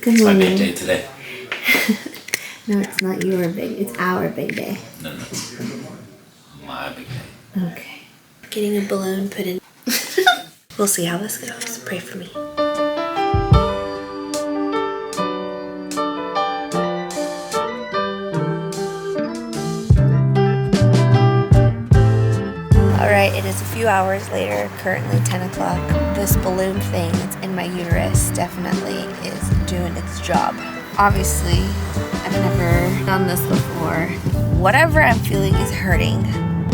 Good morning. My big day today. No, it's not your big. It's our big day. No. My big day. Okay. Getting a balloon put in. We'll see how this goes. Pray for me. Alright, it is a few hours later, currently 10 o'clock. This balloon thing that's in my uterus definitely is doing its job. Obviously, I've never done this before. Whatever I'm feeling is hurting.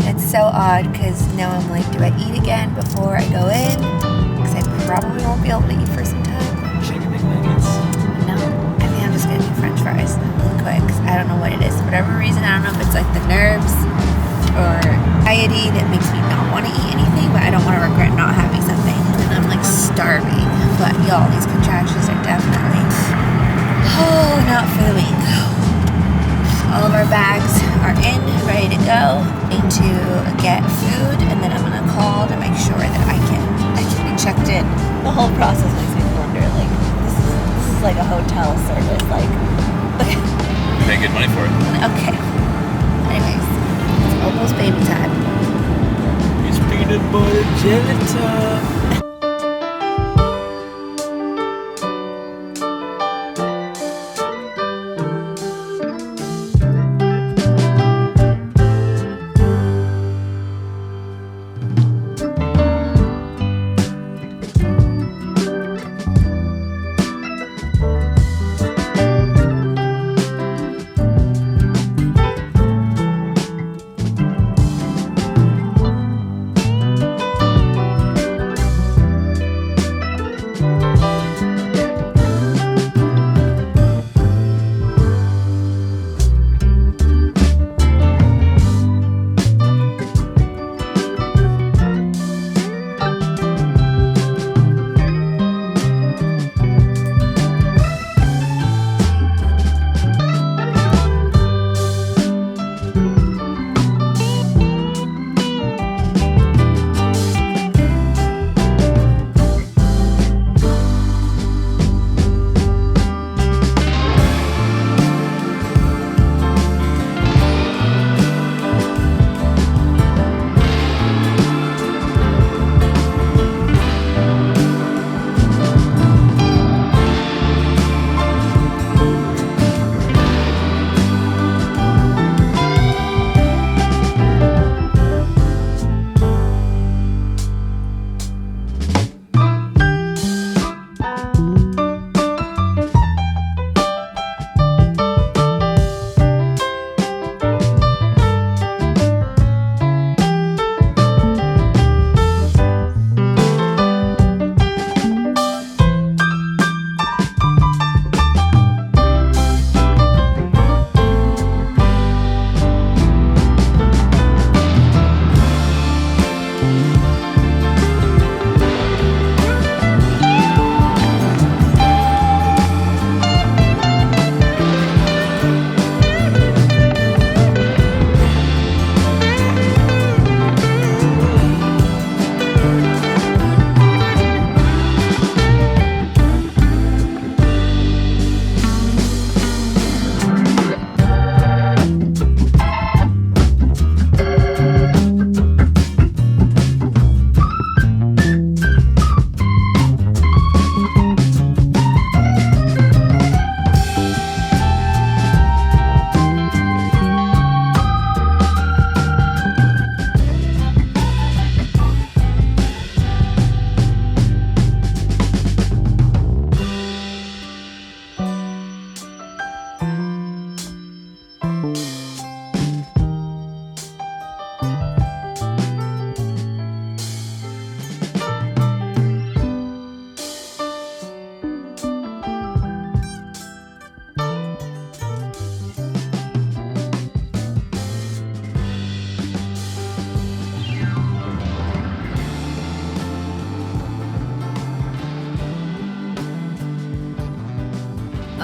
It's so odd because now I'm like, do I eat again before I go in? Because I probably won't be able to eat for some time. Chicken McNuggets. No, I think I'm just gonna do French fries really quick because I don't know what it is. For whatever reason, I don't know if it's like the nerves or anxiety that makes me not want to eat anything, but I don't want to regret not having something. And I'm like starving. But y'all, these contractions are definitely, not for the weak. All of our bags are in, ready to go. Need to get food, and then I'm gonna call to make sure that I can be checked in. The whole process makes me wonder, like, this is like a hotel service, like. You pay good money for it. Okay. Anyways, it's almost baby time. It's peanut butter jelly time.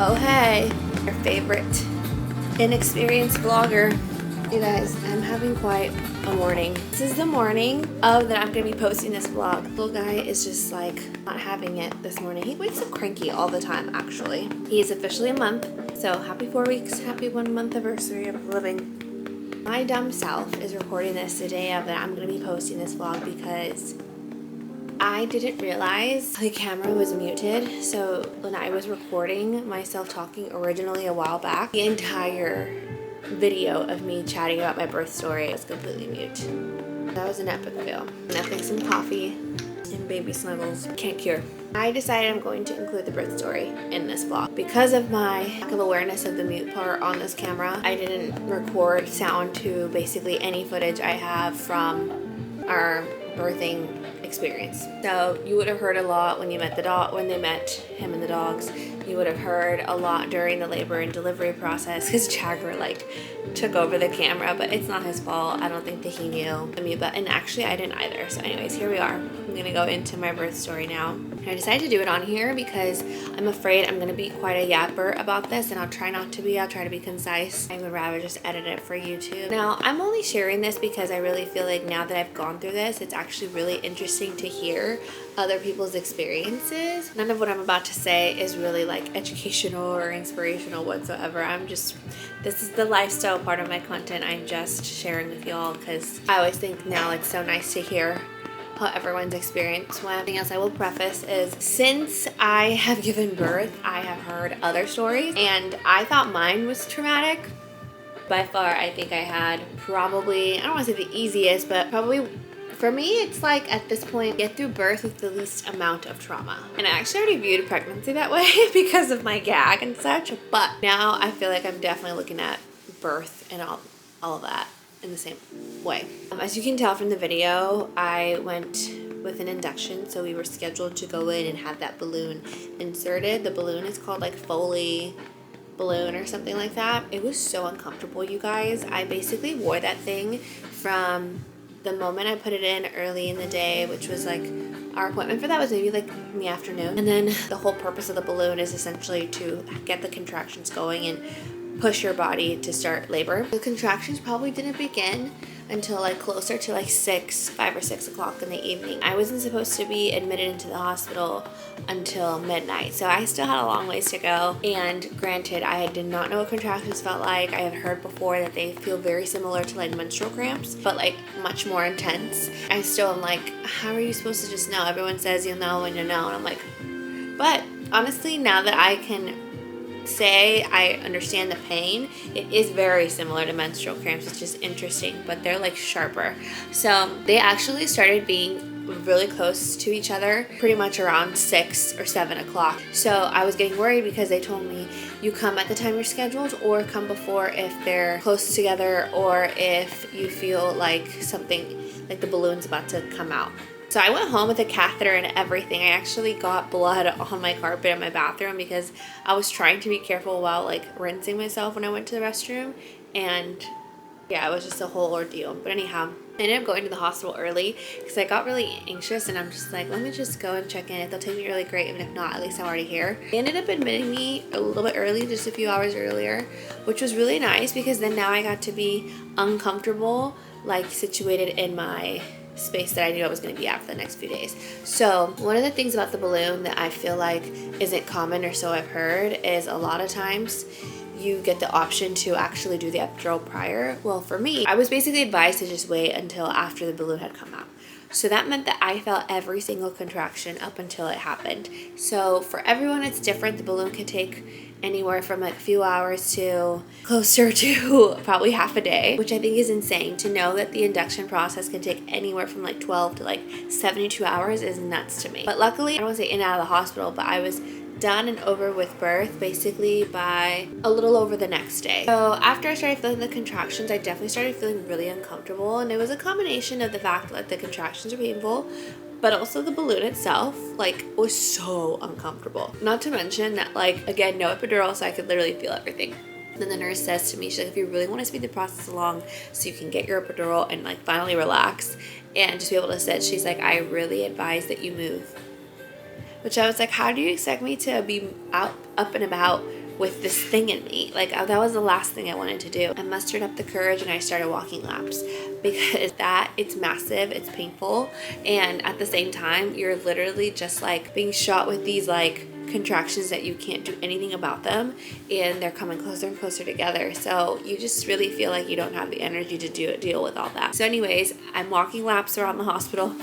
Oh hey, your favorite inexperienced vlogger You guys, I'm having quite a morning. This is the morning of that I'm gonna be posting this vlog. Little guy is just like not having it this morning. He wakes up cranky all the time, actually. He is officially a month, so happy 4 weeks, happy 1 month anniversary of living. My dumb self is recording this the day of that I'm gonna be posting this vlog because I didn't realize the camera was muted. So when I was recording myself talking originally a while back, the entire video of me chatting about my birth story is completely mute. That was an epic fail. Nothing, some coffee and baby snuggles can't cure. I decided I'm going to include the birth story in this vlog. Because of my lack of awareness of the mute part on this camera, I didn't record sound to basically any footage I have from our birthing experience. So you would have heard a lot when you met when they met him and the dogs. You would have heard a lot during the labor and delivery process because Jagger like took over the camera, but it's not his fault. I don't think that he knew the mute button. Actually, I didn't either. So anyways, here we are. I'm gonna go into my birth story now. I decided to do it on here because I'm afraid I'm gonna be quite a yapper about this, and I'll try not to be. I'll try to be concise. I would rather just edit it for YouTube. Now, I'm only sharing this because I really feel like now that I've gone through this, it's actually really interesting to hear other people's experiences. None of what I'm about to say is really like educational or inspirational whatsoever. This is the lifestyle part of my content I'm just sharing with y'all because I always think now it's so nice to hear how everyone's experience went. Something else I will preface is since I have given birth, I have heard other stories and I thought mine was traumatic. By far, I think I had probably, I don't want to say the easiest, but probably for me, it's like at this point, get through birth with the least amount of trauma. And I actually already viewed pregnancy that way because of my gag and such, but now I feel like I'm definitely looking at birth and all of that in the same way. As you can tell from the video, I went with an induction, so we were scheduled to go in and have that balloon inserted. The balloon is called like Foley balloon or something like that. It was so uncomfortable, you guys. I basically wore that thing from the moment I put it in early in the day, which was like our appointment for that was maybe like in the afternoon. And then the whole purpose of the balloon is essentially to get the contractions going and push your body to start labor. The contractions probably didn't begin until like closer to like 5 or 6 o'clock in the evening. I wasn't supposed to be admitted into the hospital until midnight, so I still had a long ways to go. And granted, I did not know what contractions felt like. I have heard before that they feel very similar to like menstrual cramps, but like much more intense. I still am like, how are you supposed to just know? Everyone says you'll know when you know, and I'm like, but honestly, now that I can say I understand the pain, it is very similar to menstrual cramps, which is interesting, but they're like sharper. So they actually started being really close to each other pretty much around 6 or 7 o'clock. So I was getting worried because they told me you come at the time you're scheduled or come before if they're close together or if you feel like something like the balloon's about to come out. So I went home with a catheter and everything. I actually got blood on my carpet in my bathroom because I was trying to be careful while like rinsing myself when I went to the restroom. And yeah, it was just a whole ordeal. But anyhow, I ended up going to the hospital early because I got really anxious and I'm just like, let me just go and check in. If they'll take me really great, even if not, at least I'm already here. They ended up admitting me a little bit early, just a few hours earlier, which was really nice because then now I got to be uncomfortable, like situated in my space that I knew I was going to be at for the next few days. So one of the things about the balloon that I feel like isn't common, or so I've heard, is a lot of times you get the option to actually do the epidural prior. Well, for me, I was basically advised to just wait until after the balloon had come out. So that meant that I felt every single contraction up until it happened. So for everyone, it's different. The balloon can take anywhere from like a few hours to closer to probably half a day, which I think is insane. To know that the induction process can take anywhere from like 12 to like 72 hours is nuts to me. But luckily, I don't want to say in and out of the hospital, but I was done and over with birth basically by a little over the next day. So after I started feeling the contractions, I definitely started feeling really uncomfortable, and it was a combination of the fact that the contractions are painful, but also the balloon itself like was so uncomfortable. Not to mention that, like, again, no epidural, so I could literally feel everything. Then the nurse says to me, she's like, if you really want to speed the process along so you can get your epidural and like finally relax and just be able to sit, she's like, I really advise that you move. Which I was like, how do you expect me to be out, up and about, with this thing in me. Like that was the last thing I wanted to do. I mustered up the courage and I started walking laps, because it's massive, it's painful, and at the same time you're literally just like being shot with these like contractions that you can't do anything about them, and they're coming closer and closer together, so you just really feel like you don't have the energy to deal with all that. So anyways, I'm walking laps around the hospital,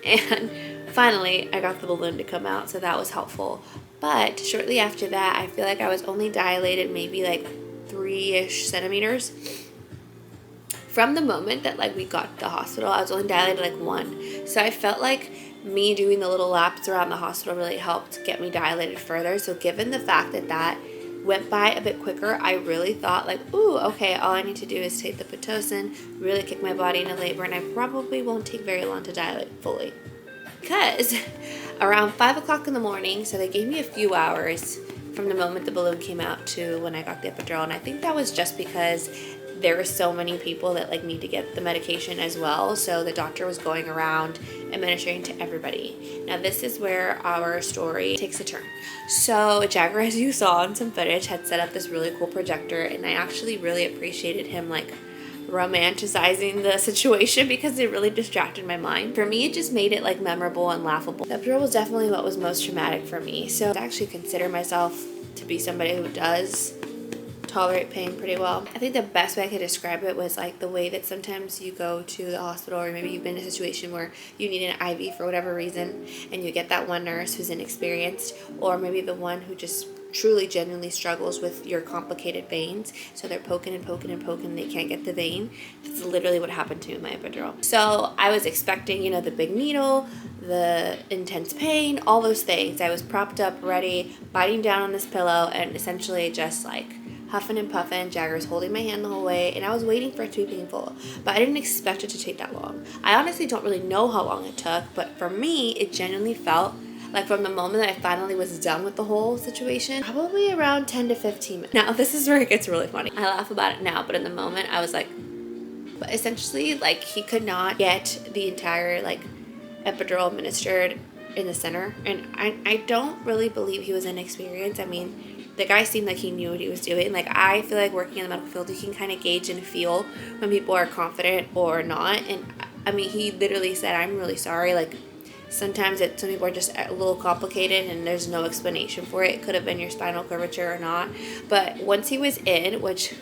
and finally I got the balloon to come out, so that was helpful. But shortly after that, I feel like I was only dilated maybe like 3-ish centimeters. From the moment that like we got to the hospital, I was only dilated like 1. So I felt like me doing the little laps around the hospital really helped get me dilated further. So given the fact that that went by a bit quicker, I really thought like, ooh, okay, all I need to do is take the Pitocin, really kick my body into labor, and I probably won't take very long to dilate fully. Because around 5 o'clock in the morning, so they gave me a few hours from the moment the balloon came out to when I got the epidural, and I think that was just because there were so many people that like need to get the medication as well, so the doctor was going around administering to everybody. Now this is where our story takes a turn. So Jagger, as you saw in some footage, had set up this really cool projector, and I actually really appreciated him like romanticizing the situation, because it really distracted my mind. For me, it just made it like memorable and laughable. The epidural was definitely what was most traumatic for me, so I actually consider myself to be somebody who does tolerate pain pretty well. I think the best way I could describe it was like the way that sometimes you go to the hospital, or maybe you've been in a situation where you need an IV for whatever reason, and you get that one nurse who's inexperienced, or maybe the one who just truly genuinely struggles with your complicated veins, so they're poking and poking and poking and they can't get the vein. That's literally what happened to me in my epidural. So I was expecting, you know, the big needle, the intense pain, all those things. I was propped up, ready, biting down on this pillow, and essentially just like huffing and puffing. Jagger was holding my hand the whole way, and I was waiting for it to be painful, but I didn't expect it to take that long. I honestly don't really know how long it took, but for me, it genuinely felt like from the moment that I finally was done with the whole situation, probably around 10 to 15 minutes. Now, this is where it gets really funny. I laugh about it now, but in the moment, I was like, but essentially, like, he could not get the entire, like, epidural administered in the center, and I don't really believe he was inexperienced. I mean, the guy seemed like he knew what he was doing. Like, I feel like working in the medical field, you can kind of gauge and feel when people are confident or not, and I mean, he literally said, I'm really sorry, like, sometimes some people are just a little complicated and there's no explanation for it. It could have been your spinal curvature or not. But once he was in, which,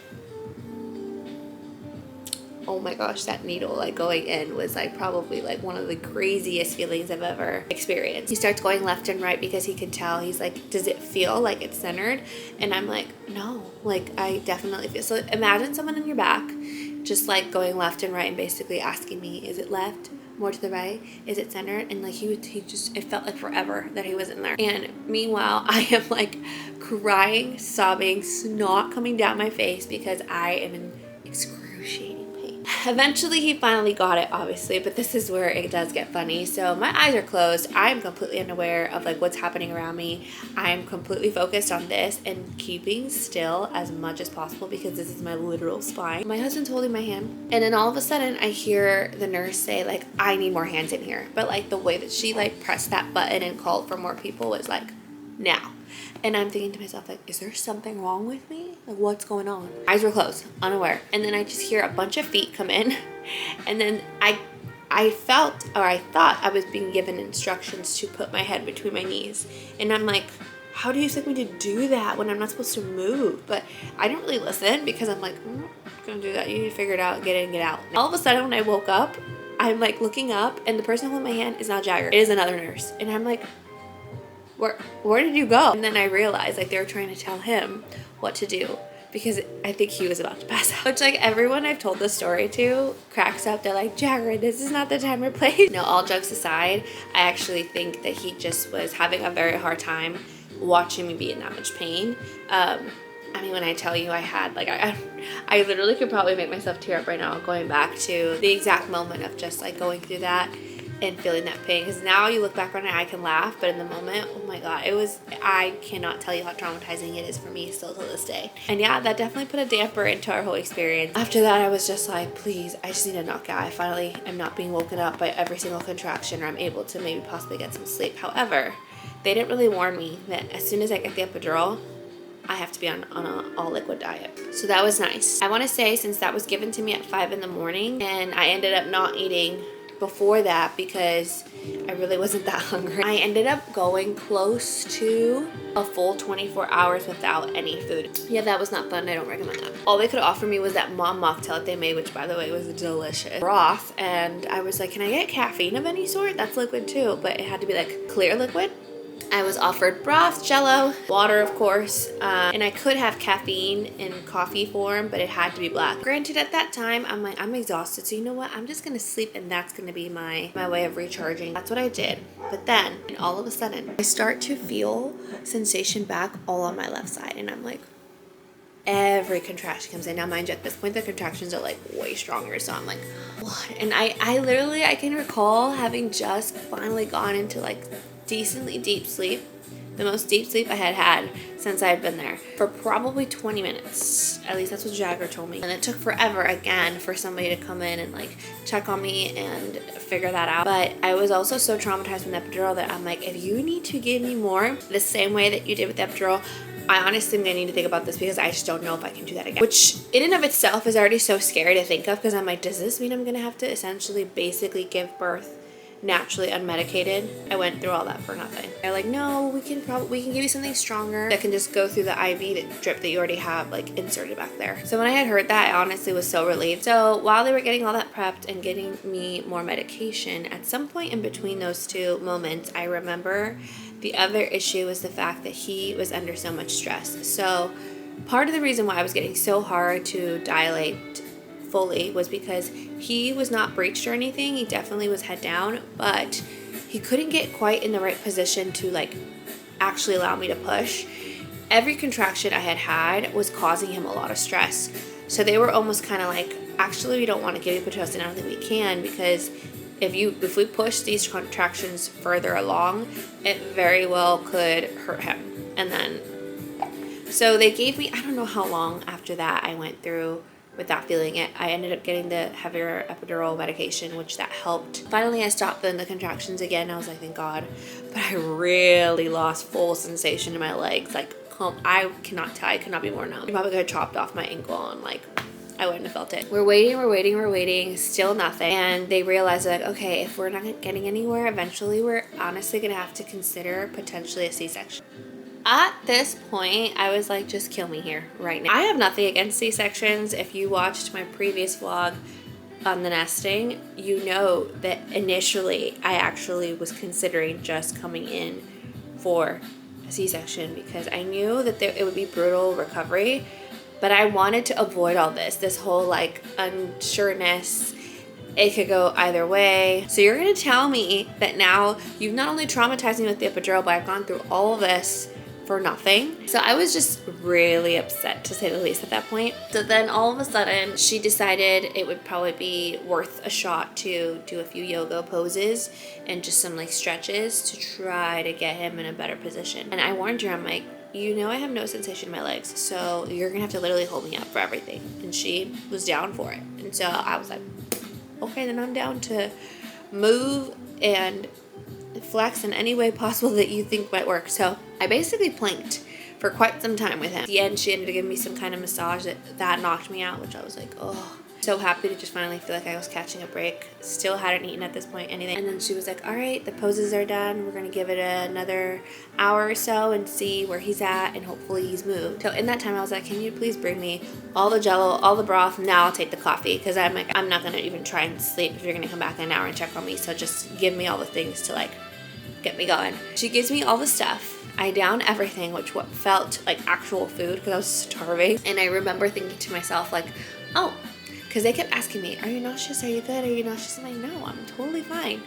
oh my gosh, that needle like going in was like probably like one of the craziest feelings I've ever experienced. He starts going left and right because he can tell. He's like, does it feel like it's centered? And I'm like, no, like I definitely feel. So imagine someone in your back just like going left and right and basically asking me, is it left? More to the right? Is it centered? And like he just, it felt like forever that he was in there. And meanwhile, I am like crying, sobbing, snot coming down my face because I am in excruciating pain. Eventually he finally got it, obviously, but this is where it does get funny. So my eyes are closed. I am completely unaware of like what's happening around me. I am completely focused on this and keeping still as much as possible because this is my literal spine. My husband's holding my hand, and then all of a sudden I hear the nurse say like, I need more hands in here. But like the way that she like pressed that button and called for more people was like, now. And I'm thinking to myself, like, is there something wrong with me? Like, what's going on? Eyes were closed, unaware. And then I just hear a bunch of feet come in. And then I felt, or I thought I was being given instructions to put my head between my knees. And I'm like, how do you expect me to do that when I'm not supposed to move? But I didn't really listen because I'm like, I'm not going to do that. You need to figure it out, get in and get out. And all of a sudden, when I woke up, I'm like looking up, and the person holding my hand is not Jagger. It is another nurse. And I'm like, where did you go? And then I realized like they were trying to tell him what to do because I think he was about to pass out. Which like everyone I've told this story to cracks up. They're like, Jagger, this is not the time or place. No, all jokes aside, I actually think that he just was having a very hard time watching me be in that much pain. I mean, when I tell you I had like, I literally could probably make myself tear up right now going back to the exact moment of just like going through that and feeling that pain, because now you look back on it, I can laugh, but in the moment, oh my god, I cannot tell you how traumatizing it is for me still to this day. And yeah, that definitely put a damper into our whole experience. After that, I was just like, please, I just need a knockout. I finally am not being woken up by every single contraction, or I'm able to maybe possibly get some sleep. However, they didn't really warn me that as soon as I get the epidural, I have to be on an all liquid diet. So that was nice. I want to say, since that was given to me at 5 in the morning and I ended up not eating before that because I really wasn't that hungry, I ended up going close to a full 24 hours without any food. Yeah, that was not fun. I don't recommend that. All they could offer me was that mom mocktail that they made, which by the way was delicious broth. And I was like, can I get caffeine of any sort? That's liquid too, but it had to be like clear liquid. I was offered broth, jello, water, of course, and I could have caffeine in coffee form, but it had to be black. Granted, at that time, I'm like, I'm exhausted, so you know what? I'm just gonna sleep, and that's gonna be my way of recharging. That's what I did. But then, and all of a sudden, I start to feel sensation back all on my left side, and I'm like, every contraction comes in. Now, mind you, at this point, the contractions are like way stronger, so I'm like, what? And I literally, I can recall having just finally gone into like decently deep sleep, the most deep sleep I had had since I'd been there, for probably 20 minutes. At least that's what Jagger told me. And it took forever again for somebody to come in and like check on me and figure that out. But I was also so traumatized from the epidural that I'm like, if you need to give me more the same way that you did with the epidural, I honestly am going to need to think about this because I just don't know if I can do that again. Which in and of itself is already so scary to think of, because I'm like, does this mean I'm going to have to essentially basically give birth naturally unmedicated? I went through all that for nothing. They're like, no, we can give you something stronger that can just go through the IV drip that you already have like inserted back there. So when I had heard that, I honestly was so relieved. So while they were getting all that prepped and getting me more medication, at some point in between those two moments, I remember the other issue was the fact that he was under so much stress. So part of the reason why I was getting so hard to dilate fully was because he was not breached or anything. He definitely was head down, but he couldn't get quite in the right position to like actually allow me to push. Every contraction I had was causing him a lot of stress. So they were almost kind of like, actually, we don't want to give you Pitocin. I don't think we can, because if we push these contractions further along, it very well could hurt him. And then, so they gave me, I don't know how long after that I went through without feeling it. I ended up getting the heavier epidural medication, which that helped. Finally, I stopped the contractions again. I was like, thank God. But I really lost full sensation in my legs. Like, I cannot tell. I could not be more numb. I probably could have chopped off my ankle and like, I wouldn't have felt it. We're waiting, still nothing. And they realized like, okay, if we're not getting anywhere, eventually we're honestly gonna have to consider potentially a C-section. At this point, I was like, just kill me here right now. I have nothing against C-sections. If you watched my previous vlog on the nesting, you know that initially I actually was considering just coming in for a C-section because I knew that it would be brutal recovery, but I wanted to avoid all this whole like unsureness. It could go either way. So you're gonna tell me that now you've not only traumatized me with the epidural, but I've gone through all of this for nothing. So I was just really upset, to say the least, at that point. So then all of a sudden she decided it would probably be worth a shot to do a few yoga poses and just some like stretches to try to get him in a better position. And I warned her, I'm like, you know I have no sensation in my legs, so you're gonna have to literally hold me up for everything. And she was down for it. And so I was like, okay, then I'm down to move and flex in any way possible that you think might work. So I basically planked for quite some time with him. At the end, she ended up giving me some kind of massage that knocked me out, which I was like, oh. So happy to just finally feel like I was catching a break. Still hadn't eaten at this point anything. And then she was like, all right, the poses are done. We're gonna give it another hour or so and see where he's at, and hopefully he's moved. So in that time I was like, can you please bring me all the jello, all the broth, now I'll take the coffee, because I'm like, I'm not gonna even try and sleep if you're gonna come back in an hour and check on me. So just give me all the things to like get me going. She gives me all the stuff. I down everything, which what felt like actual food because I was starving. And I remember thinking to myself like, oh, because they kept asking me, are you nauseous? Are you good? Are you nauseous? I'm like, no, I'm totally fine.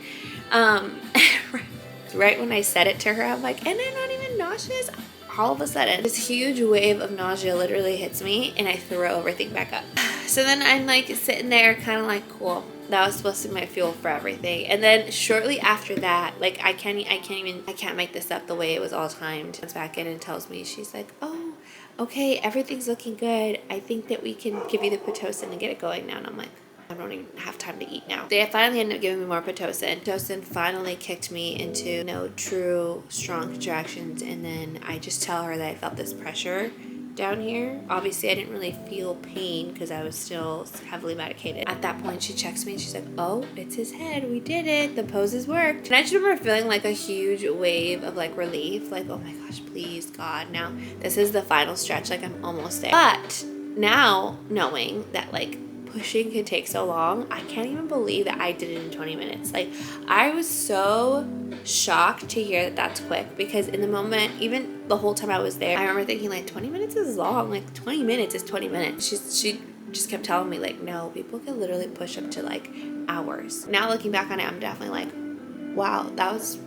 Right when I said it to her, I'm like, and I'm not even nauseous. All of a sudden, this huge wave of nausea literally hits me, and I throw everything back up. So then I'm like sitting there kind of like, cool, that was supposed to be my fuel for everything. And then shortly after that, like I can't make this up, the way it was all timed. Comes back in and tells me, she's like, oh, okay, everything's looking good. I think that we can give you the Pitocin and get it going now. And I'm like, I don't even have time to eat now. They finally ended up giving me more Pitocin. Pitocin finally kicked me into true strong contractions, and then I just tell her that I felt this pressure down here. Obviously I didn't really feel pain because I was still heavily medicated. At that point she checks me and she's like, oh, it's his head, we did it, the poses worked. And I just remember feeling like a huge wave of like relief, like, oh my gosh, please God, now this is the final stretch, like I'm almost there. But now knowing that like pushing can take so long, I can't even believe that I did it in 20 minutes. Like, I was so shocked to hear that that's quick, because in the moment, even the whole time I was there, I remember thinking like 20 minutes is long, like 20 minutes is 20 minutes. She just kept telling me like, no, people can literally push up to like hours. Now looking back on it, I'm definitely like, wow, that was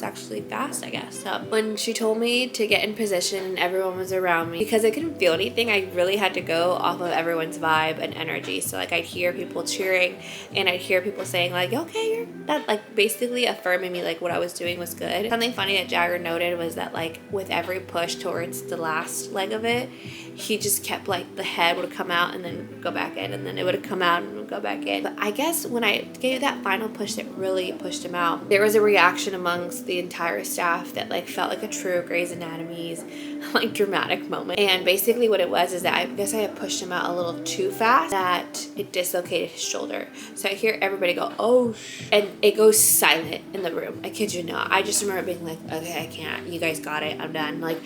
actually fast, I guess. So when she told me to get in position and everyone was around me, because I couldn't feel anything, I really had to go off of everyone's vibe and energy. So like I'd hear people cheering and I'd hear people saying like, okay, you're that, like basically affirming me like what I was doing was good. Something funny that Jagger noted was that like with every push towards the last leg of it, he just kept like the head would come out and then go back in, and then it would come out and would go back in. But I guess when I gave that final push that really pushed him out, there was a reaction amongst the entire staff that like felt like a true Grey's Anatomy's like dramatic moment. And basically what it was is that I guess I had pushed him out a little too fast, that it dislocated his shoulder. So I hear everybody go, oh, and it goes silent in the room. I kid you not. I just remember being like, okay, I can't, you guys got it, I'm done. Like,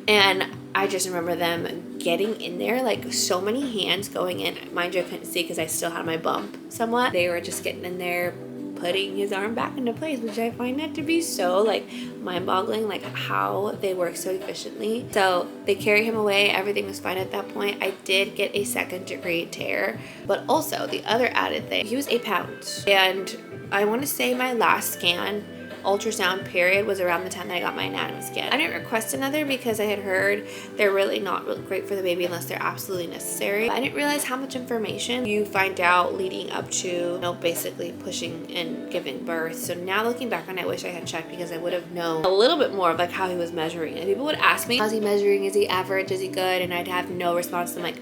and I just remember them getting in there, like so many hands going in. Mind you, I couldn't see because I still had my bump somewhat. They were just getting in there, putting his arm back into place, which I find that to be so like mind-boggling, like how they work so efficiently. So they carry him away, everything was fine at that point. I did get a 2nd-degree tear, but also the other added thing, he was 8 pounds. And I want to say my last scan, ultrasound period, was around the time that I got my anatomy scan. I didn't request another because I had heard they're really not really great for the baby unless they're absolutely necessary. I didn't realize how much information you find out leading up to, basically pushing and giving birth. So now looking back on it, I wish I had checked, because I would have known a little bit more of like how he was measuring. And people would ask me, how's he measuring? Is he average? Is he good? And I'd have no response. I'm like,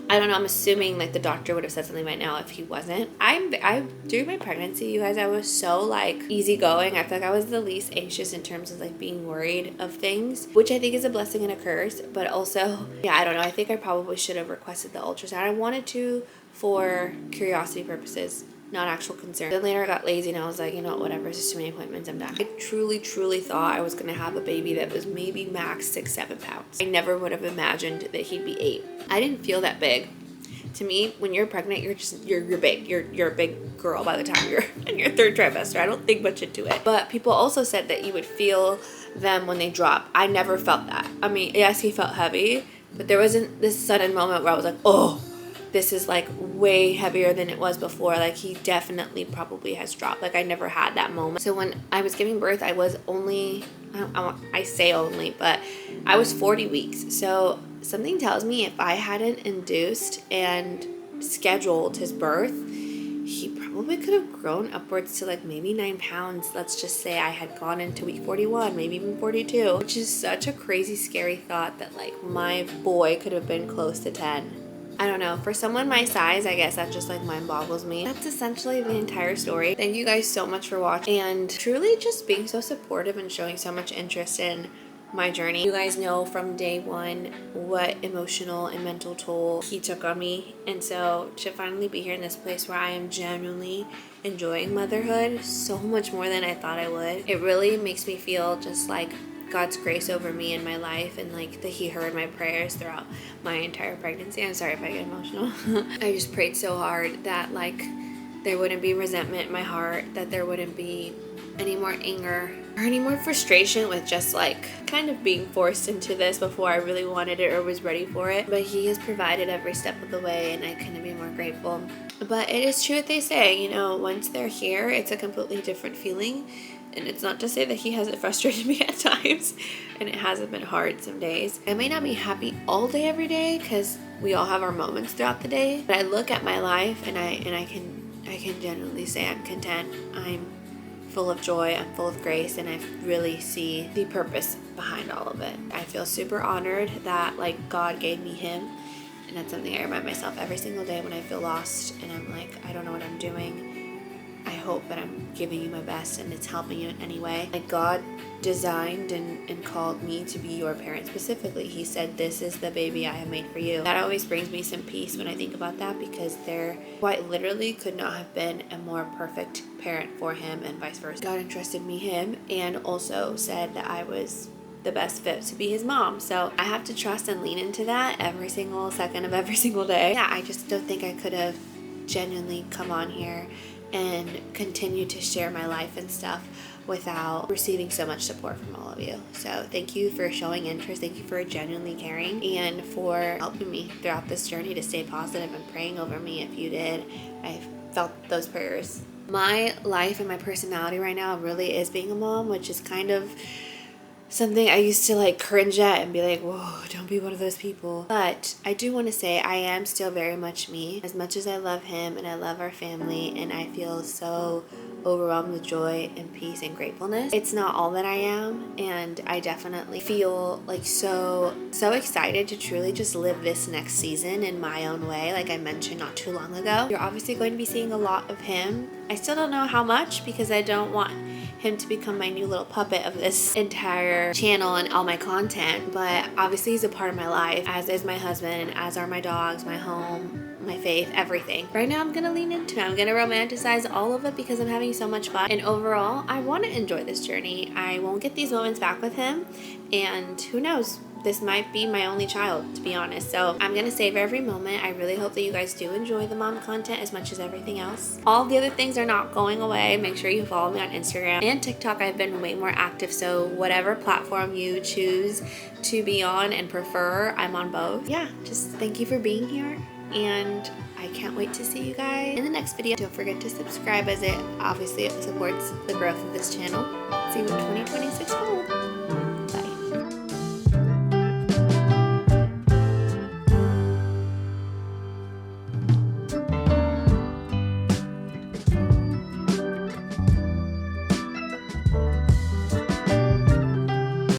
I don't know. I'm assuming like the doctor would have said something by now if he wasn't. I during my pregnancy, you guys, I was so like easygoing. I feel like I was the least anxious in terms of like being worried of things, which I think is a blessing and a curse. But also, yeah, I don't know. I think I probably should have requested the ultrasound. I wanted to for curiosity purposes, not actual concern. Then later I got lazy and I was like, you know what, whatever, it's just too many appointments, I'm done. I truly thought I was gonna have a baby that was maybe max 6-7 pounds. I never would have imagined that he'd be 8. I didn't feel that big. To me, when you're pregnant, you're big. You're a big girl by the time you're in your 3rd trimester. I don't think much into it. But people also said that you would feel them when they drop. I never felt that. I mean, yes, he felt heavy, but there wasn't this sudden moment where I was like, oh, this is like way heavier than it was before. Like he definitely probably has dropped. Like I never had that moment. So when I was giving birth, I was only, I say only, but I was 40 weeks. So something tells me if I hadn't induced and scheduled his birth, he probably could have grown upwards to like maybe 9 pounds. Let's just say I had gone into week 41, maybe even 42, which is such a crazy, scary thought that like my boy could have been close to 10. I don't know. For someone my size, I guess that just like mind boggles me. That's essentially the entire story. Thank you guys so much for watching and truly just being so supportive and showing so much interest in my journey. You guys know from day one what emotional and mental toll he took on me. And so to finally be here in this place where I am genuinely enjoying motherhood so much more than I thought I would, it really makes me feel just like God's grace over me in my life, and like that he heard my prayers throughout my entire pregnancy. I'm sorry if I get emotional. I just prayed so hard that like there wouldn't be resentment in my heart, that there wouldn't be any more anger or any more frustration with just like kind of being forced into this before I really wanted it or was ready for it. But he has provided every step of the way and I couldn't be more grateful. But it is true what they say, once they're here, it's a completely different feeling. And it's not to say that he hasn't frustrated me at times, and it hasn't been hard some days. I may not be happy all day every day because we all have our moments throughout the day, but I look at my life and I can genuinely say I'm content. I'm full of joy, I'm full of grace, and I really see the purpose behind all of it. I feel super honored that like God gave me him And that's something I remind myself every single day when I feel lost and I'm like, I don't know what I'm doing. I hope that I'm giving you my best and it's helping you in any way. Like, God designed and called me to be your parent specifically. He said, this is the baby I have made for you. That always brings me some peace when I think about that, because there quite literally could not have been a more perfect parent for him and vice versa. God entrusted me him and also said that I was the best fit to be his mom. So I have to trust and lean into that every single second of every single day. Yeah, I just don't think I could have genuinely come on here and continue to share my life and stuff without receiving so much support from all of you. So thank you for showing interest. Thank you for genuinely caring and for helping me throughout this journey to stay positive and praying over me if you did. I felt those prayers. My life and my personality right now really is being a mom, which is kind of something I used to like cringe at and be like, whoa, don't be one of those people. But I do want to say I am still very much me. As much as I love him and I love our family and I feel so overwhelmed with joy and peace and gratefulness, it's not all that I am. And I definitely feel like so excited to truly just live this next season in my own way. Like I mentioned not too long ago, you're obviously going to be seeing a lot of him. I still don't know how much, because I don't want him to become my new little puppet of this entire channel and all my content, but obviously he's a part of my life, as is my husband, as are my dogs, my home, my faith, everything. Right now I'm gonna lean into it. I'm gonna romanticize all of it because I'm having so much fun, and overall I want to enjoy this journey. I won't get these moments back with him, and who knows, this might be my only child, to be honest. So I'm gonna save every moment. I really hope that you guys do enjoy the mom content as much as everything else. All the other things are not going away. Make sure you follow me on Instagram and TikTok. I've been way more active, so whatever platform you choose to be on and prefer, I'm on both. Yeah, just thank you for being here, and I can't wait to see you guys in the next video. Don't forget to subscribe, as it obviously supports the growth of this channel. See what 2026 holds.